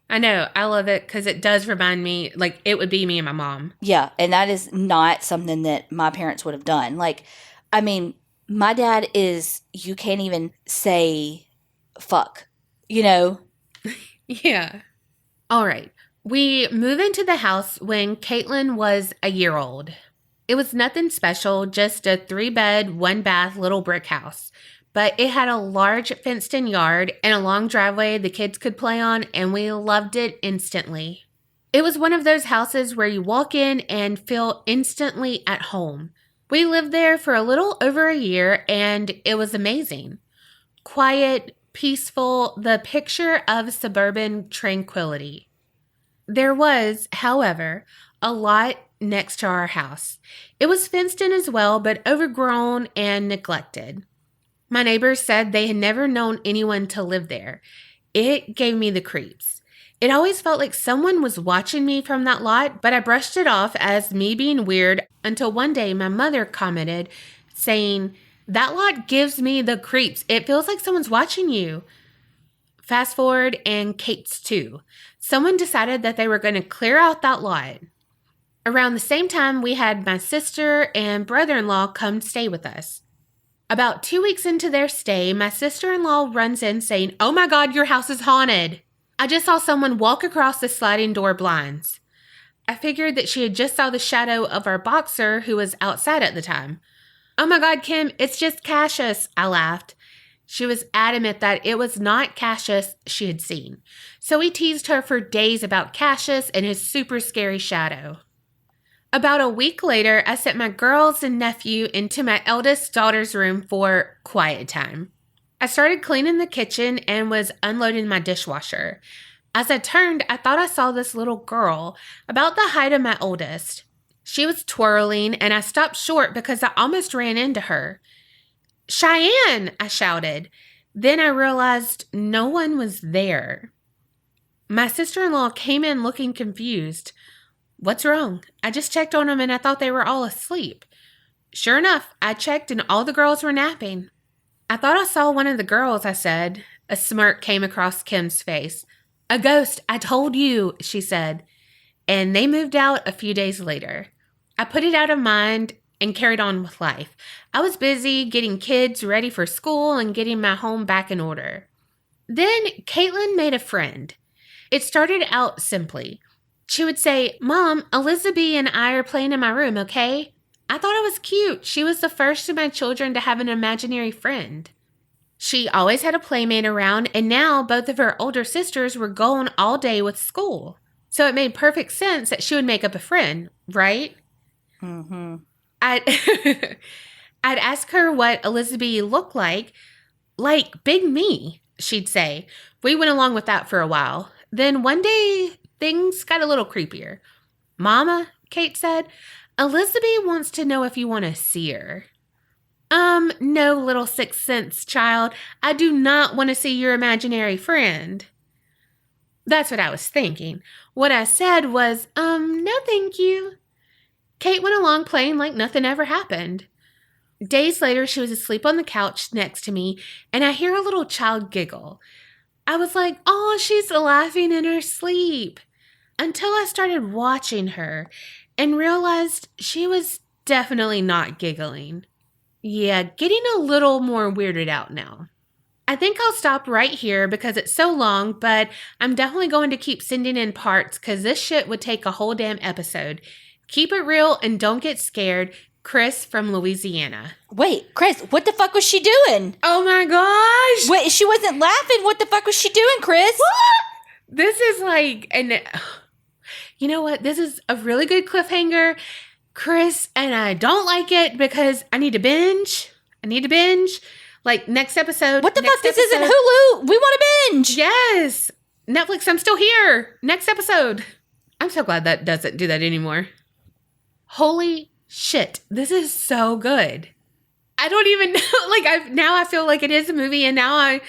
B: I know. I love it because it does remind me, like, it would be me and my mom.
C: Yeah, and that is not something that my parents would have done. Like, I mean, my dad is, you can't even say fuck,
B: Yeah. All right. We move into the house when Caitlin was a year old. It was nothing special, just a 3-bed, 1-bath little brick house. But it had a large fenced-in yard and a long driveway the kids could play on, and we loved it instantly. It was one of those houses where you walk in and feel instantly at home. We lived there for a little over a year, and it was amazing. Quiet, peaceful, the picture of suburban tranquility. There was, however, a lot next to our house. It was fenced in as well, but overgrown and neglected. My neighbors said they had never known anyone to live there. It gave me the creeps. It always felt like someone was watching me from that lot, but I brushed it off as me being weird until one day my mother commented, saying, "That lot gives me the creeps. It feels like someone's watching you." Fast forward, and Kate's too. Someone decided that they were going to clear out that lot. Around the same time, we had my sister and brother-in-law come stay with us. About 2 weeks into their stay, my sister-in-law runs in saying, "Oh my God, your house is haunted. I just saw someone walk across the sliding door blinds." I figured that she had just saw the shadow of our boxer who was outside at the time. "Oh my God, Kim, it's just Cassius," I laughed. She was adamant that it was not Cassius she had seen. So we teased her for days about Cassius and his super scary shadow. About a week later, I sent my girls and nephew into my eldest daughter's room for quiet time. I started cleaning the kitchen and was unloading my dishwasher. As I turned, I thought I saw this little girl, about the height of my oldest. She was twirling, and I stopped short because I almost ran into her. "Cheyenne!" I shouted. Then I realized no one was there. My sister-in-law came in looking confused. "What's wrong?" I just checked on them and I thought they were all asleep. Sure enough, I checked and all the girls were napping. "I thought I saw one of the girls," I said. A smirk came across Kim's face. "A ghost, I told you," she said. And they moved out a few days later. I put it out of mind and carried on with life. I was busy getting kids ready for school and getting my home back in order. Then Caitlin made a friend. It started out simply. She would say, "Mom, Elizabeth and I are playing in my room, okay?" I thought it was cute. She was the first of my children to have an imaginary friend. She always had a playmate around, and now both of her older sisters were gone all day with school. So it made perfect sense that she would make up a friend, right?
C: Mm-hmm.
B: I'd ask her what Elizabeth looked like Big Me, she'd say. We went along with that for a while. Then one day, things got a little creepier. "Mama," Kate said, "Elizabeth wants to know if you want to see her." No, little sixth sense child. I do not want to see your imaginary friend." That's what I was thinking. What I said was, no thank you. Kate went along playing like nothing ever happened. Days later, she was asleep on the couch next to me, and I hear a little child giggle. I was like, oh, she's laughing in her sleep. Until I started watching her and realized she was definitely not giggling. Yeah, getting a little more weirded out now. I think I'll stop right here because it's so long, but I'm definitely going to keep sending in parts because this shit would take a whole damn episode. Keep it real and don't get scared. Chris from Louisiana.
C: Wait, Chris, what the fuck was she doing?
B: Oh my gosh!
C: Wait, she wasn't laughing. What the fuck was she doing, Chris?
B: What? This is like, and you know what? This is a really good cliffhanger, Chris, and I don't like it because I need to binge. Like, next episode.
C: What the fuck? This isn't Hulu. We want to binge.
B: Yes. Netflix, I'm still here. Next episode. I'm so glad that doesn't do that anymore. Holy shit. This is so good. I don't even know. Like, now I feel like it is a movie, and now I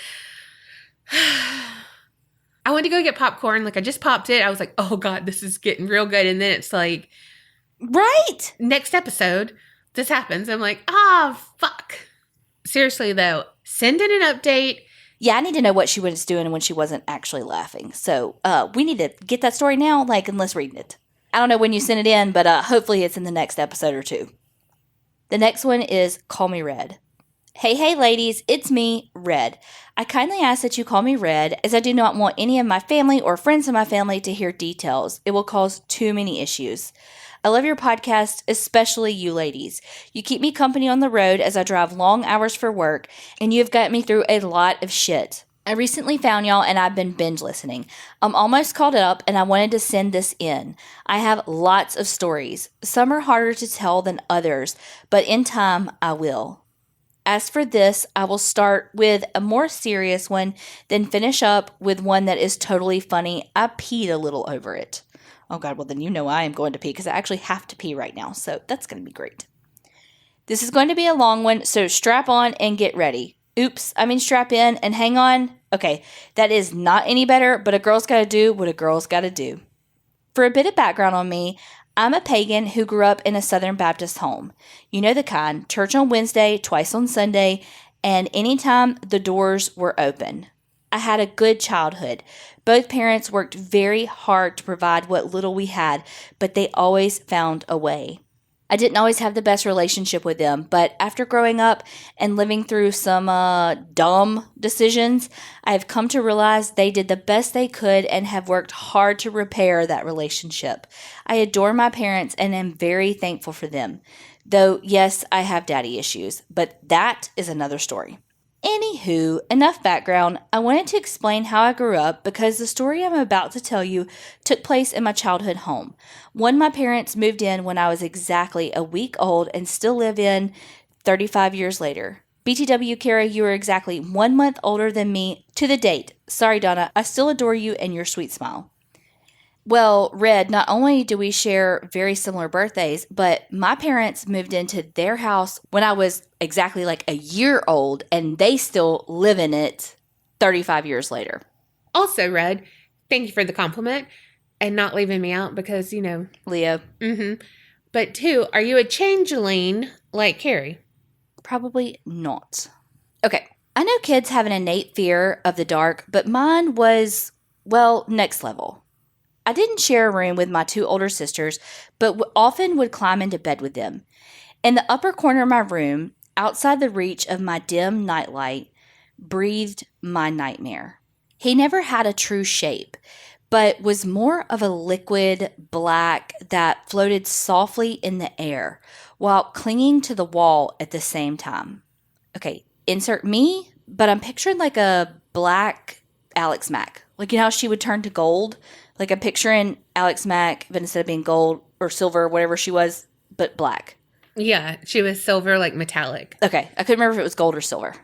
B: went to go get popcorn. Like, I just popped it. I was like, oh God, this is getting real good. And then it's like,
C: right.
B: Next episode, this happens. I'm like, fuck. Seriously, though, send in an update.
C: Yeah, I need to know what she was doing when she wasn't actually laughing. So we need to get that story now, like, and let's read it. I don't know when you send it in, but hopefully it's in the next episode or two. The next one is Call Me Red. Hey, ladies, it's me, Red. I kindly ask that you call me Red, as I do not want any of my family or friends of my family to hear details. It will cause too many issues. I love your podcast, especially you ladies. You keep me company on the road as I drive long hours for work, and you have got me through a lot of shit. I recently found y'all and I've been binge listening. I'm almost caught up and I wanted to send this in. I have lots of stories. Some are harder to tell than others, but in time I will. As for this, I will start with a more serious one, then finish up with one that is totally funny. I peed a little over it. Oh God, well then you know I am going to pee because I actually have to pee right now, so that's going to be great. This is going to be a long one, so strap on and get ready. Strap in and hang on. Okay, that is not any better, but a girl's got to do what a girl's got to do. For a bit of background on me, I'm a pagan who grew up in a Southern Baptist home. You know the kind, church on Wednesday, twice on Sunday, and anytime the doors were open. I had a good childhood. Both parents worked very hard to provide what little we had, but they always found a way. I didn't always have the best relationship with them, but after growing up and living through some dumb decisions, I have come to realize they did the best they could and have worked hard to repair that relationship. I adore my parents and am very thankful for them. Though, yes, I have daddy issues, but that is another story. Anywho, enough background. I wanted to explain how I grew up because the story I'm about to tell you took place in my childhood home. One my parents moved in when I was exactly a week old and still live in 35 years later. BTW, Kara, you are exactly 1 month older than me to the date. Sorry, Donna, I still adore you and your sweet smile. Well, Red, not only do we share very similar birthdays, but my parents moved into their house when I was exactly like a year old, and they still live in it 35 years later.
B: Also, Red, thank you for the compliment and not leaving me out because, you know.
C: Leo.
B: But two, are you a changeling like Carrie?
C: Probably not. Okay, I know kids have an innate fear of the dark, but mine was, well, next level. I didn't share a room with my two older sisters, but often would climb into bed with them. In the upper corner of my room, outside the reach of my dim nightlight, breathed my nightmare. He never had a true shape, but was more of a liquid black that floated softly in the air while clinging to the wall at the same time. Okay, insert me, but I'm picturing like a black Alex Mack. Like, you know how she would turn to gold? Like, I'm picturing Alex Mack, but instead of being gold or silver, whatever she was, but black.
B: Yeah, she was silver, like metallic.
C: Okay, I couldn't remember if it was gold or silver.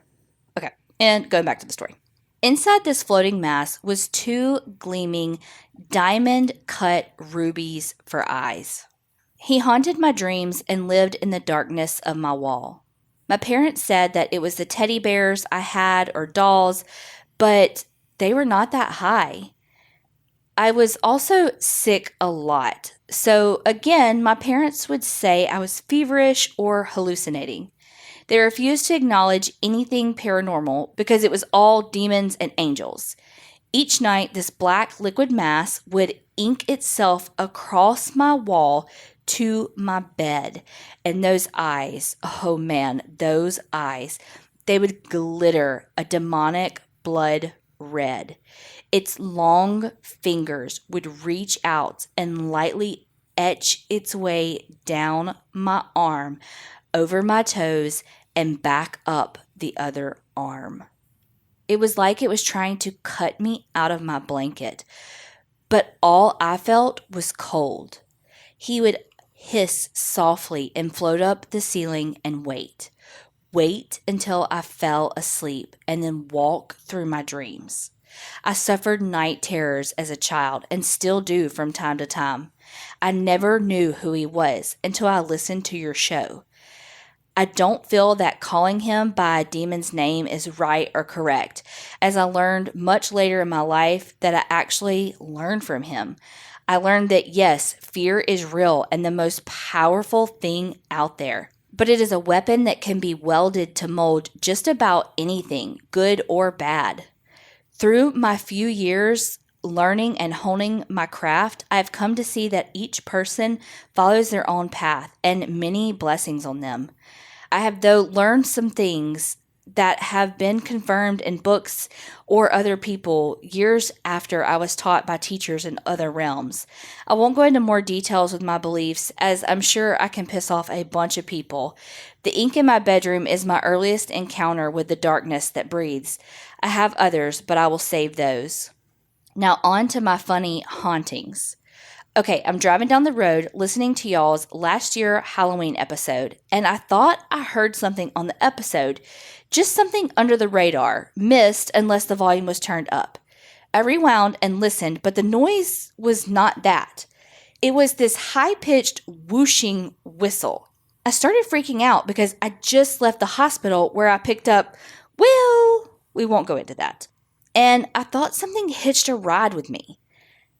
C: Okay, and going back to the story. Inside this floating mass was two gleaming, diamond-cut rubies for eyes. He haunted my dreams and lived in the darkness of my wall. My parents said that it was the teddy bears I had or dolls, but they were not that high. I was also sick a lot. So again, my parents would say I was feverish or hallucinating. They refused to acknowledge anything paranormal because it was all demons and angels. Each night, this black liquid mass would ink itself across my wall to my bed. And those eyes, oh man, those eyes, they would glitter a demonic blood red. Its long fingers would reach out and lightly etch its way down my arm, over my toes, and back up the other arm. It was like it was trying to cut me out of my blanket, but all I felt was cold. He would hiss softly and float up the ceiling and wait. Wait until I fell asleep and then walk through my dreams. I suffered night terrors as a child and still do from time to time. I never knew who he was until I listened to your show. I don't feel that calling him by a demon's name is right or correct, as I learned much later in my life that I actually learned from him. I learned that yes, fear is real and the most powerful thing out there, but it is a weapon that can be welded to mold just about anything, good or bad. Through my few years learning and honing my craft, I have come to see that each person follows their own path and many blessings on them. I have, though, learned some things that have been confirmed in books or other people years after I was taught by teachers in other realms. I won't go into more details with my beliefs, as I'm sure I can piss off a bunch of people. The ink in my bedroom is my earliest encounter with the darkness that breathes. I have others, but I will save those. Now on to my funny hauntings. Okay, I'm driving down the road listening to y'all's last year Halloween episode, and I thought I heard something on the episode, just something under the radar, missed unless the volume was turned up. I rewound and listened, but the noise was not that. It was this high-pitched whooshing whistle. I started freaking out because I just left the hospital where I picked up, well, we won't go into that. And I thought something hitched a ride with me.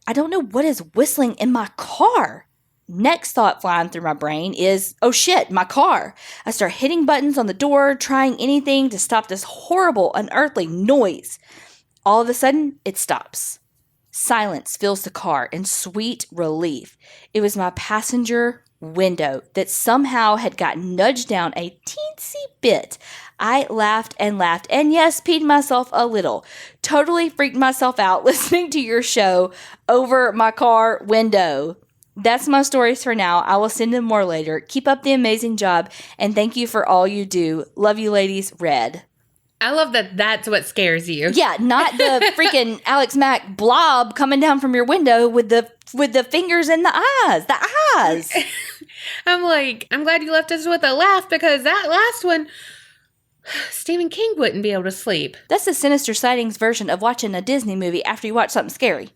C: I don't know what is whistling in my car. Next thought flying through my brain is, oh shit, my car. I start hitting buttons on the door, trying anything to stop this horrible, unearthly noise. All of a sudden, it stops. Silence fills the car in sweet relief. It was my passenger window that somehow had gotten nudged down a teensy bit. I laughed and yes, peed myself a little. Totally freaked myself out listening to your show over my car window. That's my stories for now. I will send them more later. Keep up the amazing job, and thank you for all you do. Love you ladies, Red.
B: I love that that's what scares you.
C: Yeah, not the freaking Alex Mack blob coming down from your window with the fingers and the eyes. The eyes.
B: I'm glad you left us with a laugh, because that last one, Stephen King wouldn't be able to sleep.
C: That's the Sinister Sightings version of watching a Disney movie after you watch something scary.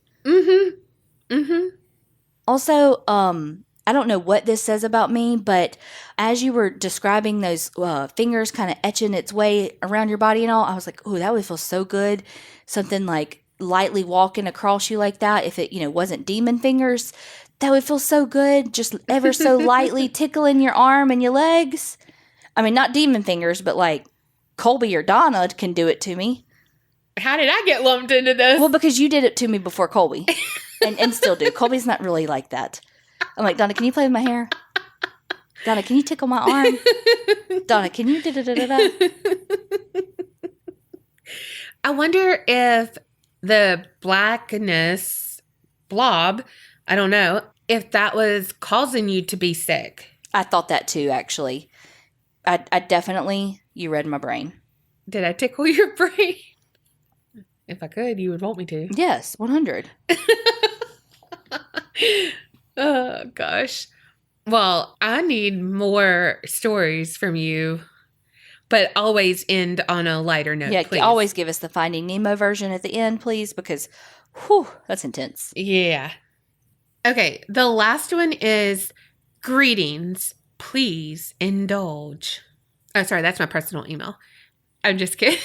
C: Also, I don't know what this says about me, but as you were describing those fingers kind of etching its way around your body and all, I was like, ooh, that would feel so good. Something like lightly walking across you like that. If it, wasn't demon fingers, that would feel so good. Just ever so lightly tickling your arm and your legs. I mean, not demon fingers, but like Colby or Donna can do it to me.
B: How did I get lumped into this?
C: Well, because you did it to me before Colby. and still do. Colby's not really like that. I'm like, Donna, can you play with my hair? Donna, can you tickle my arm? Donna, can you da-da-da-da-da?
B: I wonder if the blackness blob, I don't know, if that was causing you to be sick.
C: I thought that too, actually. I definitely, you read my brain.
B: Did I tickle your brain? If I could, you would want me to.
C: Yes, 100.
B: Oh, gosh. Well, I need more stories from you, but always end on a lighter note,
C: yeah,
B: please.
C: Always give us the Finding Nemo version at the end, please, because, whew, that's intense.
B: Yeah. Okay, the last one is, greetings, please indulge. Oh, sorry, that's my personal email. I'm just kidding.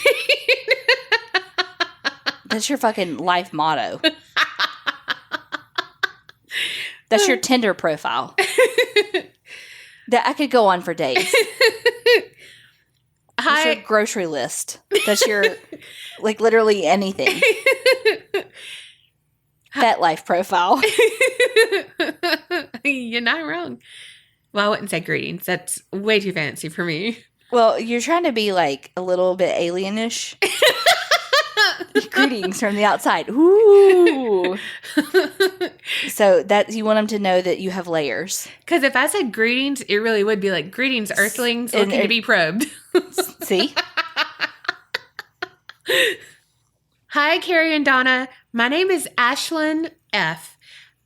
C: That's your fucking life motto. That's your Tinder profile. That I could go on for days. That's your grocery list. That's your, like, literally anything. Pet life profile.
B: You're not wrong. Well, I wouldn't say greetings. That's way too fancy for me.
C: Well, you're trying to be, like, a little bit alienish. Greetings from the outside. Ooh. So that you want them to know that you have layers.
B: Because if I said greetings, it really would be like, greetings, earthlings, looking to be probed.
C: See?
B: Hi, Carrie and Donna. My name is Ashlyn F.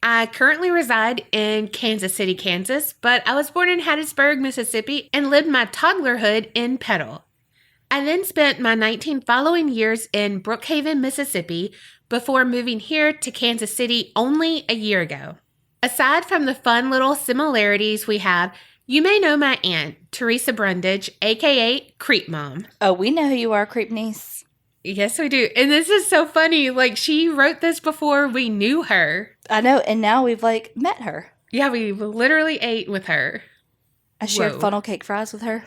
B: I currently reside in Kansas City, Kansas, but I was born in Hattiesburg, Mississippi, and lived my toddlerhood in Petal. I then spent my 19 following years in Brookhaven, Mississippi, before moving here to Kansas City only a year ago. Aside from the fun little similarities we have, you may know my aunt, Teresa Brundage, aka Creep Mom.
C: Oh, we know who you are, Creep Niece.
B: Yes, we do. And this is so funny. Like, she wrote this before we knew her.
C: I know, and now we've, like, met her.
B: Yeah, we literally ate with her.
C: I shared funnel cake fries with her.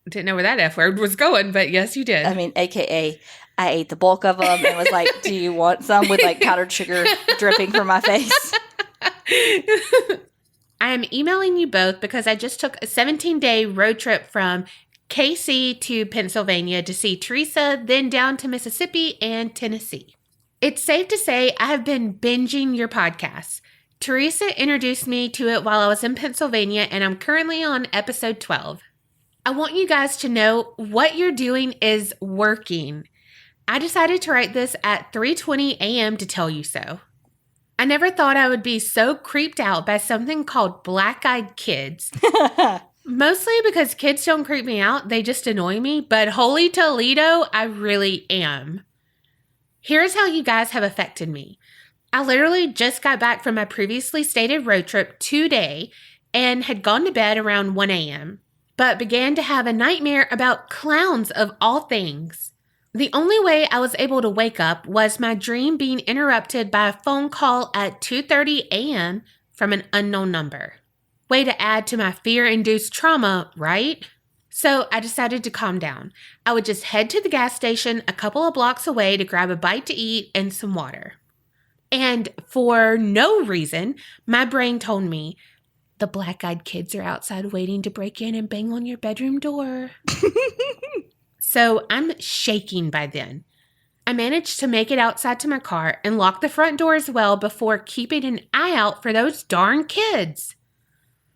B: Didn't know where that F word was going, but yes, you did.
C: I mean, AKA, I ate the bulk of them and was like, do you want some with, like, powdered sugar dripping from my face?
B: I am emailing you both because I just took a 17-day road trip from KC to Pennsylvania to see Teresa, then down to Mississippi and Tennessee. It's safe to say I have been binging your podcasts. Teresa introduced me to it while I was in Pennsylvania, and I'm currently on episode 12. I want you guys to know what you're doing is working. I decided to write this at 3:20 a.m. to tell you so. I never thought I would be so creeped out by something called black-eyed kids. Mostly because kids don't creep me out, they just annoy me, but holy Toledo, I really am. Here's how you guys have affected me. I literally just got back from my previously stated road trip today and had gone to bed around 1 a.m., but began to have a nightmare about clowns of all things. The only way I was able to wake up was my dream being interrupted by a phone call at 2:30 a.m. from an unknown number. Way to add to my fear-induced trauma, right? So I decided to calm down. I would just head to the gas station a couple of blocks away to grab a bite to eat and some water. And for no reason, my brain told me, the black-eyed kids are outside waiting to break in and bang on your bedroom door. So I'm shaking by then. I managed to make it outside to my car and lock the front door as well before keeping an eye out for those darn kids.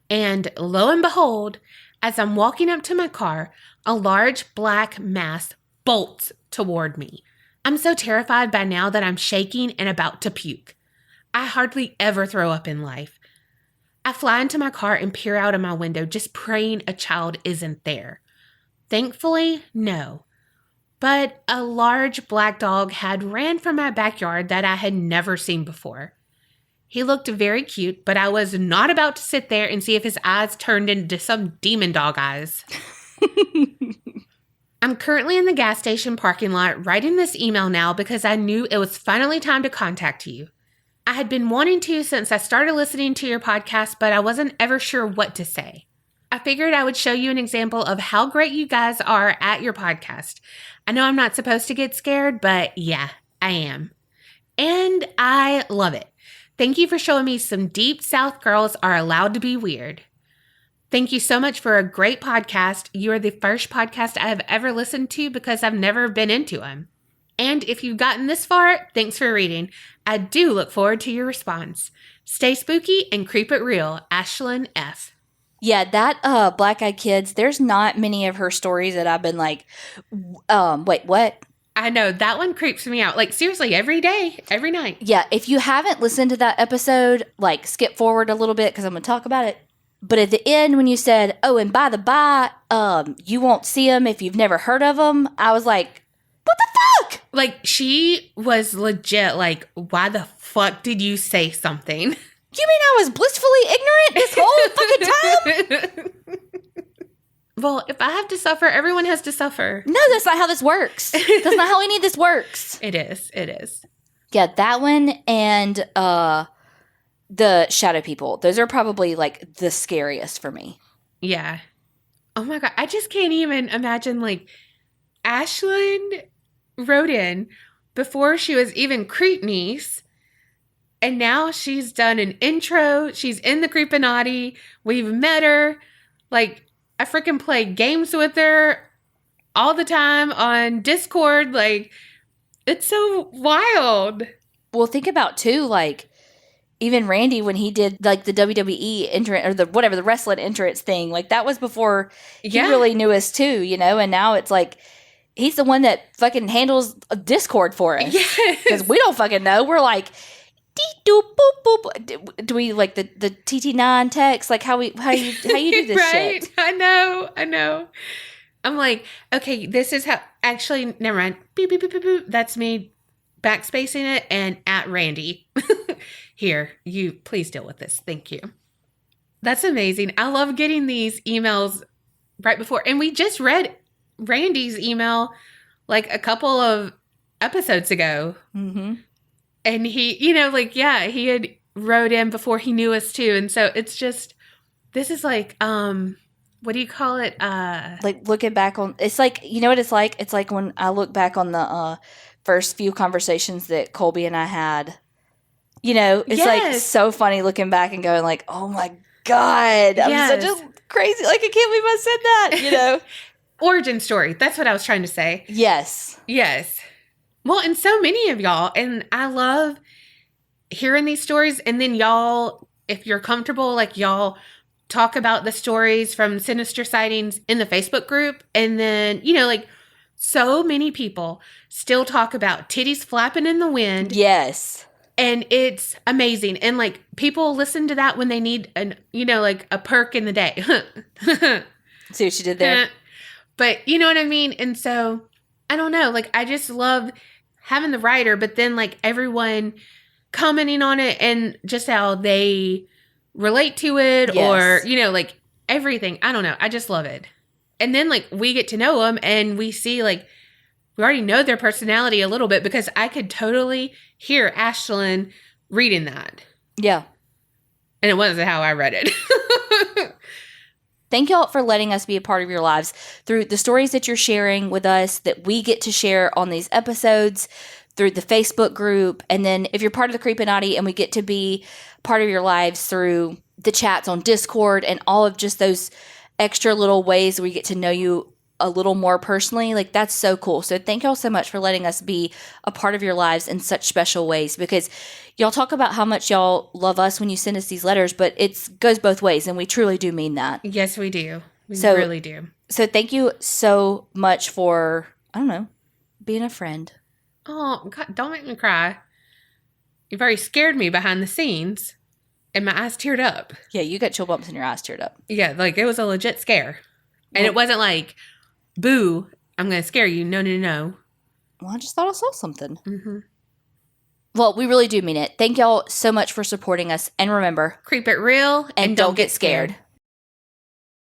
B: And lo and behold, as I'm walking up to my car, a large black mass bolts toward me. I'm so terrified by now that I'm shaking and about to puke. I hardly ever throw up in life. I fly into my car and peer out of my window, just praying a child isn't there. Thankfully, no. But a large black dog had ran from my backyard that I had never seen before. He looked very cute, but I was not about to sit there and see if his eyes turned into some demon dog eyes. I'm currently in the gas station parking lot writing this email now because I knew it was finally time to contact you. I had been wanting to since I started listening to your podcast, but I wasn't ever sure what to say. I figured I would show you an example of how great you guys are at your podcast. I know I'm not supposed to get scared, but yeah, I am. And I love it. Thank you for showing me some deep South girls are allowed to be weird. Thank you so much for a great podcast. You are the first podcast I have ever listened to because I've never been into them. And if you've gotten this far, thanks for reading. I do look forward to your response. Stay spooky and creep it real. Ashlyn F.
C: Yeah, that Black-Eyed Kids, there's not many of her stories that I've been like, wait, what?
B: I know, that one creeps me out. Like, seriously, every day, every night.
C: Yeah, if you haven't listened to that episode, like, skip forward a little bit because I'm going to talk about it. But at the end, when you said, oh, and by the by, you won't see them if you've never heard of them, I was like, what the fuck?
B: Like, she was legit like, why the fuck did you say something?
C: You mean I was blissfully ignorant this whole fucking time?
B: Well, if I have to suffer, everyone has to suffer.
C: No, that's not how this works. That's not how any of this works.
B: It is. It is.
C: Yeah, that one and the shadow people. Those are probably like the scariest for me.
B: Yeah. Oh my God. I just can't even imagine, like, Ashlyn wrote in before she was even Creep Niece. And now she's done an intro. She's in the Creepinati. We've met her. Like, I freaking play games with her all the time on Discord. Like, it's so wild.
C: Well, think about too, like, even Randy, when he did like the WWE entrance or the wrestling entrance thing, like that was before he really knew us too, you know? And now it's like, he's the one that fucking handles Discord for us.
B: Yes.
C: Because we don't fucking know. We're like, dee-doo, boop, boop. Do we like the TT9 text? Like how you do this
B: right?
C: shit?
B: I know. I'm like, okay, this is how, actually, never mind. Beep, beep, beep, beep, beep. That's me backspacing it and at Randy. Here, you please deal with this. Thank you. That's amazing. I love getting these emails right before. And we just read Randy's email like a couple of episodes ago.
C: Mm-hmm.
B: And he, you know, like, yeah, he had wrote in before he knew us too. And so it's just, this is like, what do you call it?
C: Like looking back on, it's like, you know what it's like? It's like when I look back on the first few conversations that Colby and I had. You know, it's like so funny looking back and going like, oh my God, I'm such a crazy, like I can't believe I said that, you know.
B: Origin story. That's what I was trying to say.
C: Yes.
B: Well, and so many of y'all, and I love hearing these stories. And then y'all, if you're comfortable, like y'all talk about the stories from Sinister Sightings in the Facebook group. And then, you know, like so many people still talk about titties flapping in the wind.
C: Yes.
B: And it's amazing. And like people listen to that when they need an, you know, like a perk in the day.
C: See what you did there?
B: But you know what I mean? And so I don't know, like I just love having the writer, but then like everyone commenting on it and just how they relate to it or, you know, like everything. I don't know. I just love it. And then like we get to know them and we see like, we already know their personality a little bit because I could totally hear Ashlyn reading that.
C: Yeah.
B: And it wasn't how I read it.
C: Thank y'all for letting us be a part of your lives through the stories that you're sharing with us that we get to share on these episodes, through the Facebook group. And then if you're part of the Creepinati and we get to be part of your lives through the chats on Discord and all of just those extra little ways we get to know you a little more personally, like that's so cool. So thank y'all so much for letting us be a part of your lives in such special ways, because y'all talk about how much y'all love us when you send us these letters, but it goes both ways and we truly do mean that.
B: Yes, we do. We really do. So
C: thank you so much for, I don't know, being a friend.
B: Oh, God, don't make me cry. You've already scared me behind the scenes and my eyes teared up.
C: Yeah, you got chill bumps and your eyes teared up.
B: Yeah, like it was a legit scare. And it wasn't like, boo, I'm going to scare you. No.
C: Well, I just thought I saw something.
B: Mm-hmm.
C: Well, we really do mean it. Thank y'all so much for supporting us. And remember,
B: creep it real
C: and don't get scared.